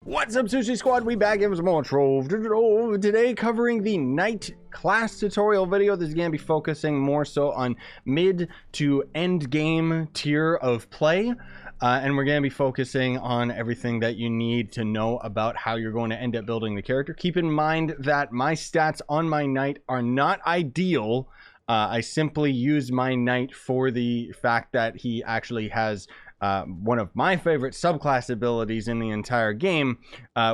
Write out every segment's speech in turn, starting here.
What's up, Scyushi Squad? We back in with some more Trove today, covering the Knight class tutorial video. This is going to be focusing more so on mid to end game tier of play, and we're going to be focusing on everything that you need to know about how you're going to end up building the character. Keep in mind that my stats on my Knight are not ideal. I simply use my Knight for the fact that he actually has one of my favorite subclass abilities in the entire game,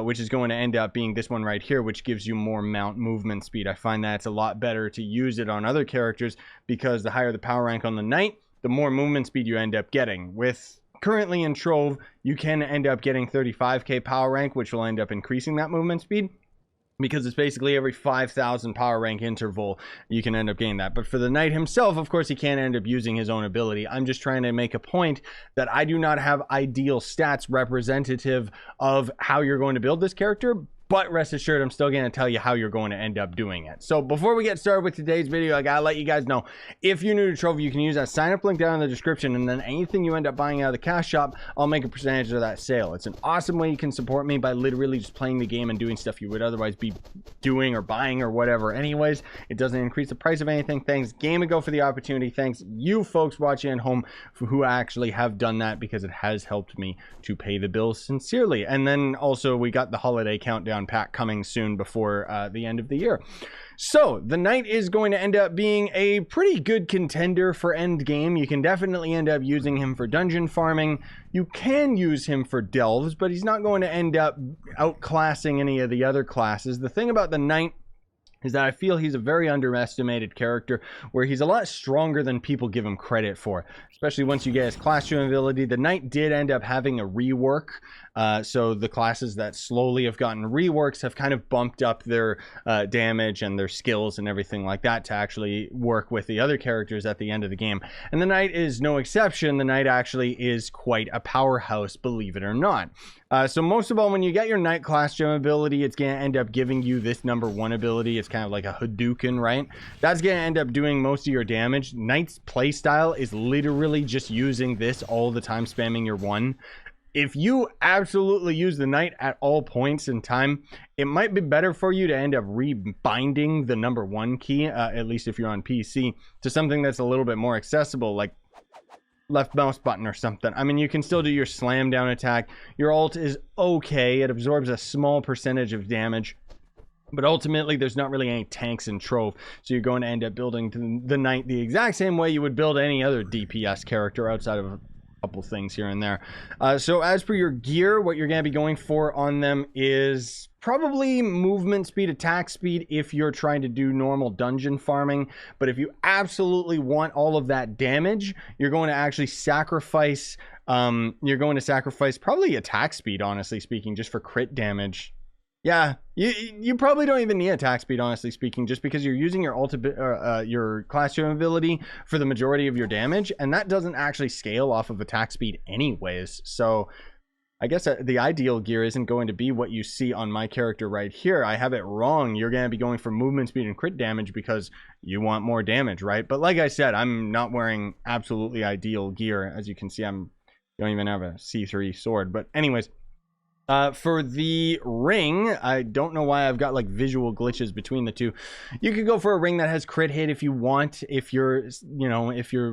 which is going to end up being this one right here, which gives you more mount movement speed. I find that it's a lot better to use it on other characters because the higher the power rank on the Knight, the more movement speed you end up getting. With currently in Trove, you can end up getting 35k power rank, which will end up increasing that movement speed, because it's basically every 5,000 power rank interval you can end up getting that. But for the Knight himself, of course, he can't end up using his own ability. I'm just trying to make a point that I do not have ideal stats representative of how you're going to build this character, but rest assured, I'm still going to tell you how you're going to end up doing it. So before we get started with today's video, I gotta let you guys know, if you're new to Trove, you can use that sign up link down in the description, and then anything you end up buying out of the cash shop, I'll make a percentage of that sale. It's an awesome way you can support me by literally just playing the game and doing stuff you would otherwise be doing or buying or whatever anyways. It doesn't increase the price of anything. Thanks Game Ago for the opportunity. Thanks you folks watching at home who actually have done that, because it has helped me to pay the bills sincerely. And then also we got the holiday countdown pack coming soon before the end of the year. So the Knight is going to end up being a pretty good contender for end game. You can definitely end up using him for dungeon farming. You can use him for delves, but he's not going to end up outclassing any of the other classes. The thing about the Knight is that I feel he's a very underestimated character, where he's a lot stronger than people give him credit for, especially once you get his class ability. The Knight did end up having a rework, so the classes that slowly have gotten reworks have kind of bumped up their damage and their skills and everything like that to actually work with the other characters at the end of the game. And the Knight is no exception. The Knight actually is quite a powerhouse, believe it or not. So most of all, when you get your Knight class gem ability, it's going to end up giving you this #1 ability. It's kind of like a Hadouken, right? That's going to end up doing most of your damage. Knight's playstyle is literally just using this all the time, spamming your 1. If you absolutely use the Knight at all points in time, it might be better for you to end up rebinding the #1 key, at least if you're on PC, to something that's a little bit more accessible, like left mouse button or something. I mean, you can still do your slam down attack. Your ult is okay. It absorbs a small percentage of damage, but ultimately there's not really any tanks in Trove, so you're going to end up building the Knight the exact same way you would build any other DPS character outside of couple things here and there. So as per your gear, what you're going to be going for on them is probably movement speed, attack speed if you're trying to do normal dungeon farming. But if you absolutely want all of that damage, you're going to actually sacrifice probably attack speed, honestly speaking, just for crit damage. Yeah, you probably don't even need attack speed, honestly speaking, just because you're using your class gem ability for the majority of your damage, and that doesn't actually scale off of attack speed anyways. So I guess the ideal gear isn't going to be what you see on my character right here. I have it wrong. You're going to be going for movement speed and crit damage because you want more damage, right? But like I said, I'm not wearing absolutely ideal gear. As you can see, don't even have a C3 sword. But anyways, for the ring, I don't know why I've got like visual glitches between the two. You could go for a ring that has crit hit if you want, if you're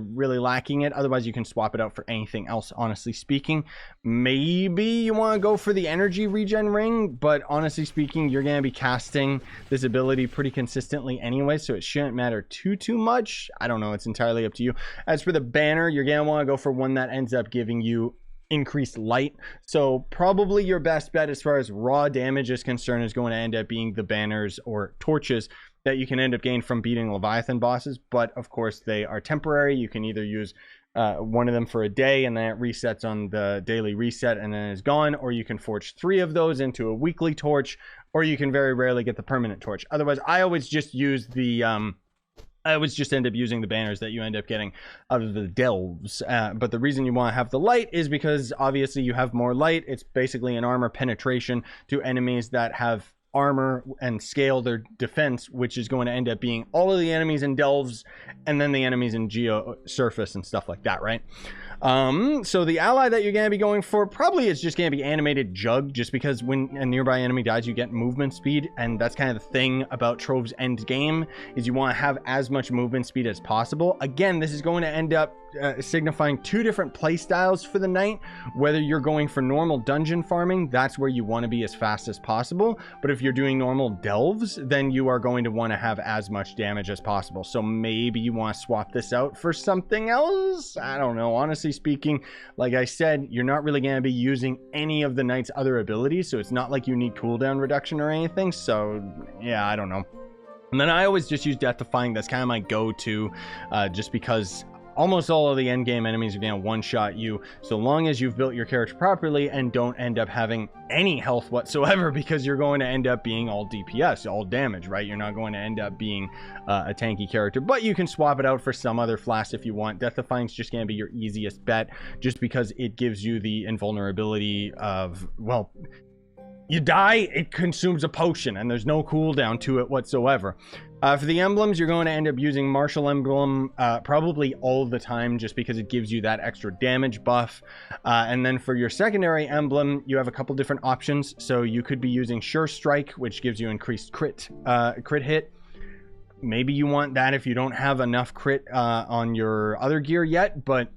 really lacking it. Otherwise, you can swap it out for anything else, honestly speaking. Maybe you want to go for the energy regen ring, but honestly speaking, you're going to be casting this ability pretty consistently anyway, so it shouldn't matter too much. I don't know. It's entirely up to you. As for the banner, you're going to want to go for one that ends up giving you increased light. So probably your best bet as far as raw damage is concerned is going to end up being the banners or torches that you can end up getting from beating Leviathan bosses. But of course, they are temporary. You can either use one of them for a day and then it resets on the daily reset and then it's gone, or you can forge 3 of those into a weekly torch, or you can very rarely get the permanent torch. Otherwise, I always just use the I always just end up using the banners that you end up getting out of the delves. But the reason you want to have the light is because obviously you have more light. It's basically an armor penetration to enemies that have armor and scale their defense, which is going to end up being all of the enemies in delves and then the enemies in geo surface and stuff like that, right? So the ally that you're going to be going for probably is just going to be animated Jug, just because when a nearby enemy dies, you get movement speed, and that's kind of the thing about Trove's end game, is you want to have as much movement speed as possible. Again, this is going to end up signifying two different play styles for the knight. Whether you're going for normal dungeon farming, that's where you want to be as fast as possible, but if you're doing normal delves, then you are going to want to have as much damage as possible. So maybe you want to swap this out for something else. I don't know. Honestly speaking, like I said, you're not really going to be using any of the knight's other abilities, so it's not like you need cooldown reduction or anything. So yeah, I don't know. And then I always just use Death Defying. That's kind of my go-to, just because almost all of the end game enemies are going to one-shot you, so long as you've built your character properly and don't end up having any health whatsoever, because you're going to end up being all DPS, all damage, right? You're not going to end up being a tanky character, but you can swap it out for some other flask if you want. Death Defying is just going to be your easiest bet, just because it gives you the invulnerability of, well, you die, it consumes a potion, and there's no cooldown to it whatsoever. For the emblems, you're going to end up using Martial Emblem probably all the time, just because it gives you that extra damage buff. And then for your secondary emblem, you have a couple different options. So you could be using Sure Strike, which gives you increased crit hit. Maybe you want that if you don't have enough crit on your other gear yet, but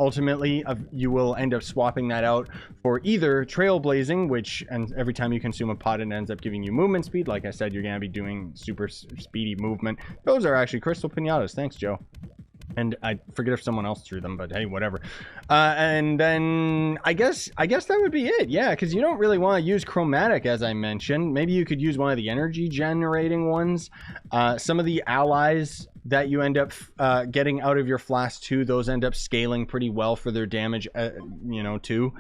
ultimately you will end up swapping that out for either Trailblazing, which, and every time you consume a pot, it ends up giving you movement speed. Like I said, you're going to be doing super speedy movement. Those are actually crystal pinatas. Thanks, Joe. And I forget if someone else threw them, but hey, whatever. And then I guess that would be it. Yeah, because you don't really want to use chromatic, as I mentioned. Maybe you could use one of the energy generating ones. Some of the allies that you end up getting out of your flask too, those end up scaling pretty well for their damage, you know, too.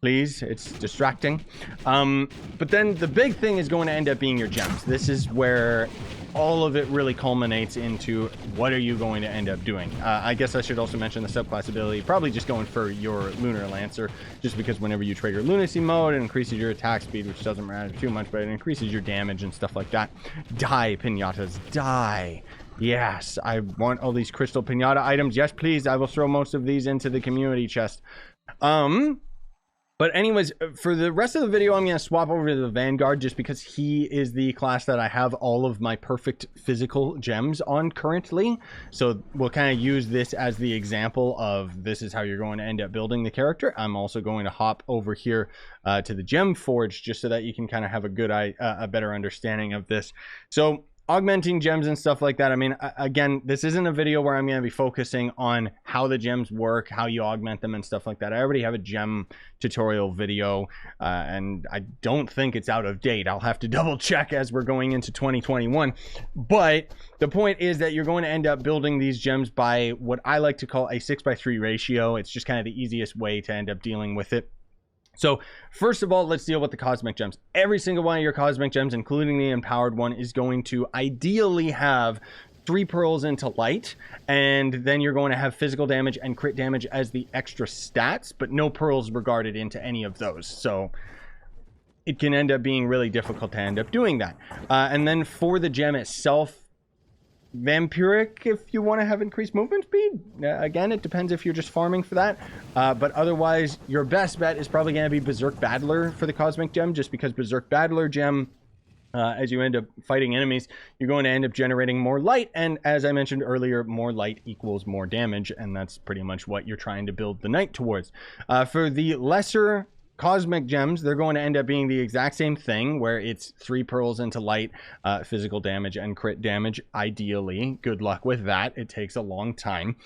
Please, it's distracting. But then the big thing is going to end up being your gems. This is where all of it really culminates into what are you going to end up doing. I guess I should also mention the subclass ability, probably just going for your Lunar Lancer, just because whenever you trigger lunacy mode, it increases your attack speed, which doesn't matter too much, but it increases your damage and stuff like that. Die, pinatas, die. Yes, I want all these crystal pinata items. Yes, please. I will throw most of these into the community chest. But anyways, for the rest of the video, I'm going to swap over to the Vanguard, just because he is the class that I have all of my perfect physical gems on currently. So we'll kind of use this as the example of this is how you're going to end up building the character. I'm also going to hop over here to the Gem Forge, just so that you can kind of have a better understanding of this. So augmenting gems and stuff like that. I mean, again, this isn't a video where I'm going to be focusing on how the gems work, how you augment them and stuff like that. I already have a gem tutorial video, and I don't think it's out of date. I'll have to double check as we're going into 2021. But the point is that you're going to end up building these gems by what I like to call a 6:3 ratio. It's just kind of the easiest way to end up dealing with it. So first of all, let's deal with the cosmic gems. Every single one of your cosmic gems, including the empowered one, is going to ideally have 3 pearls into light, and then you're going to have physical damage and crit damage as the extra stats, but no pearls regarded into any of those. So it can end up being really difficult to end up doing that. And then for the gem itself, Vampiric, if you want to have increased movement speed. Again, it depends if you're just farming for that. But otherwise, your best bet is probably going to be Berserk Battler for the Cosmic Gem, just because Berserk Battler gem, as you end up fighting enemies, you're going to end up generating more light. And as I mentioned earlier, more light equals more damage. And that's pretty much what you're trying to build the knight towards. For the lesser cosmic gems, they're going to end up being the exact same thing, where it's 3 pearls into light, physical damage and crit damage, ideally. Good luck with that. It takes a long time.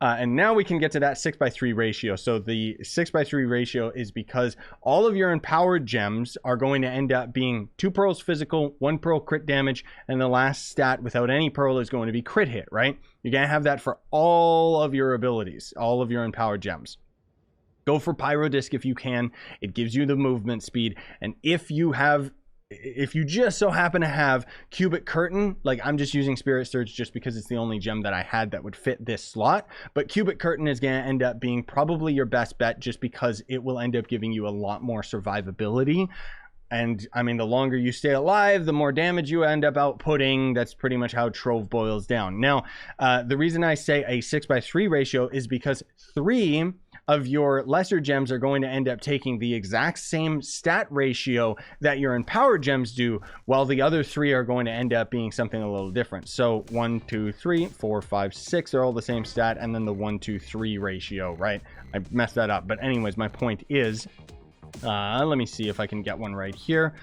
And now we can get to that 6:3 ratio. So the 6:3 ratio is because all of your empowered gems are going to end up being 2 pearls physical, 1 pearl crit damage, and the last stat without any pearl is going to be crit hit, right? You're going to have that for all of your abilities, all of your empowered gems. Go for Pyrodisc if you can. It gives you the movement speed. And if you just so happen to have Cubic Curtain, like I'm just using Spirit Surge just because it's the only gem that I had that would fit this slot. But Cubic Curtain is going to end up being probably your best bet, just because it will end up giving you a lot more survivability. And I mean, the longer you stay alive, the more damage you end up outputting. That's pretty much how Trove boils down. Now, the reason I say a 6:3 ratio is because 3 of your lesser gems are going to end up taking the exact same stat ratio that your empowered gems do, while the other 3 are going to end up being something a little different. So 1, 2, 3, 4, 5, 6 are all the same stat, and then the 1, 2, 3 ratio, right? I messed that up, but anyways, my point is, let me see if I can get one right here.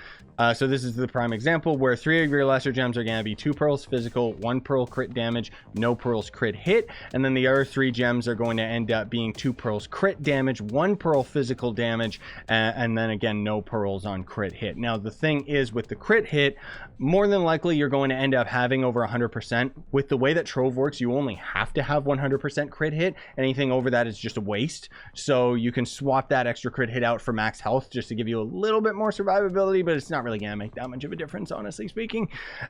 So this is the prime example where 3 of your lesser gems are going to be 2 pearls physical, 1 pearl crit damage, no pearls crit hit, and then the other 3 gems are going to end up being 2 pearls crit damage, 1 pearl physical damage, and then again no pearls on crit hit. Now the thing is, with the crit hit, more than likely you're going to end up having over 100%. With the way that Trove works, you only have to have 100% crit hit. Anything over that is just a waste. So you can swap that extra crit hit out for max health just to give you a little bit more survivability, but it's not really gonna make that much of a difference, honestly speaking.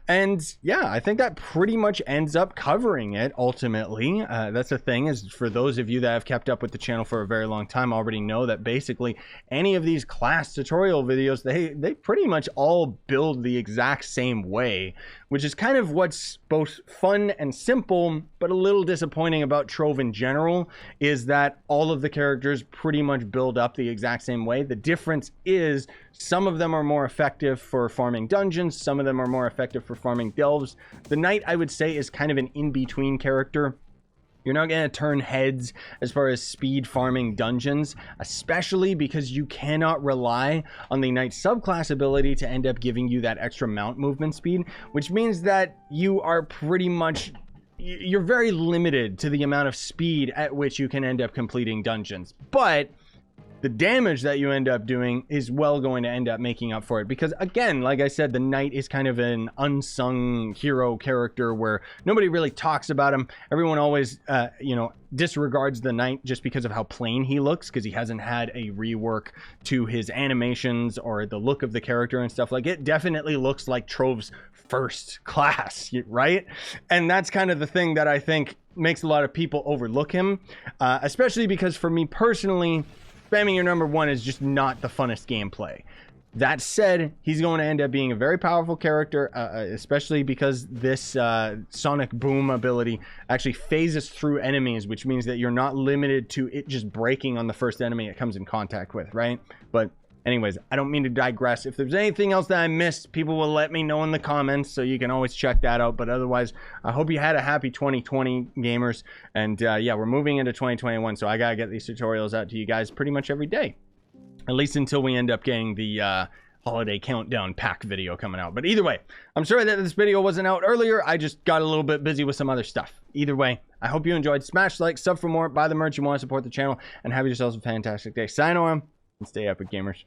And yeah, I think that pretty much ends up covering it ultimately. That's the thing, is for those of you that have kept up with the channel for a very long time already know that basically any of these class tutorial videos, they pretty much all build the exact same way, which is kind of what's both fun and simple, but a little disappointing about Trove in general, is that all of the characters pretty much build up the exact same way. The difference is some of them are more effective for farming dungeons, some of them are more effective for farming delves. The knight, I would say, is kind of an in-between character. You're not going to turn heads as far as speed farming dungeons, especially because you cannot rely on the knight subclass ability to end up giving you that extra mount movement speed, which means that you are pretty much, you're very limited to the amount of speed at which you can end up completing dungeons. But the damage that you end up doing is well going to end up making up for it, because again, like I said, the knight is kind of an unsung hero character where nobody really talks about him. Everyone always disregards the knight just because of how plain he looks, because he hasn't had a rework to his animations or the look of the character and stuff. Like, it definitely looks like Trove's first class, right? And that's kind of the thing that I think makes a lot of people overlook him, especially because for me personally, spamming your number 1 is just not the funnest gameplay. That said, he's going to end up being a very powerful character, especially because this sonic boom ability actually phases through enemies, which means that you're not limited to it just breaking on the first enemy it comes in contact with, right? But anyways, I don't mean to digress. If there's anything else that I missed, people will let me know in the comments, so you can always check that out. But otherwise, I hope you had a happy 2020, gamers. And yeah, we're moving into 2021, so I gotta get these tutorials out to you guys pretty much every day, at least until we end up getting the holiday countdown pack video coming out. But either way, I'm sorry that this video wasn't out earlier. I just got a little bit busy with some other stuff. Either way, I hope you enjoyed. Smash like, sub for more, buy the merch you want to support the channel, and have yourselves a fantastic day. Sayonara, and stay epic, gamers.